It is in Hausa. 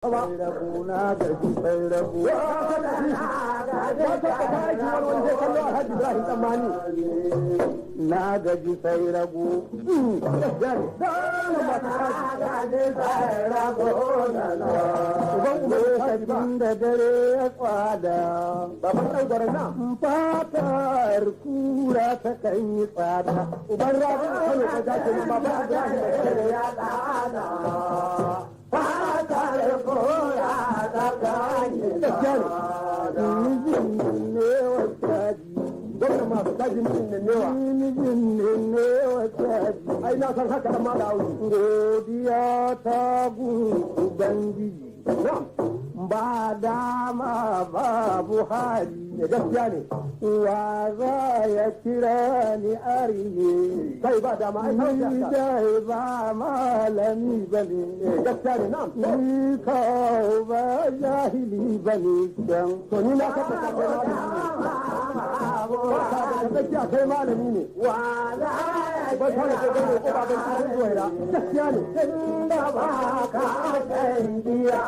rabu na gaji bai rabu na gaji sai rabu lokacin da dare ya tsada fatar kura ta kan yi tsada uban rabu a kano ka gashi ba ba a gashi da dare ya tsada fatar kura ta kan yi tsada mijin ne wa caji gwamna masu cajin mijin ne wa caji ai na san haka amma da auri godiya ta gun ubangiji ba dama babu hali da gaskiya ne wa za ya kira ni ariye kai ba dama ai ni dai ba malami bane gaskiya ne na ni kawo ba jahili bane dan to ni na ka ta gaskiya kai malami ne wa za ya ba ta da gani ko ba ban ta zuwa gaskiya ne da ba ka san biya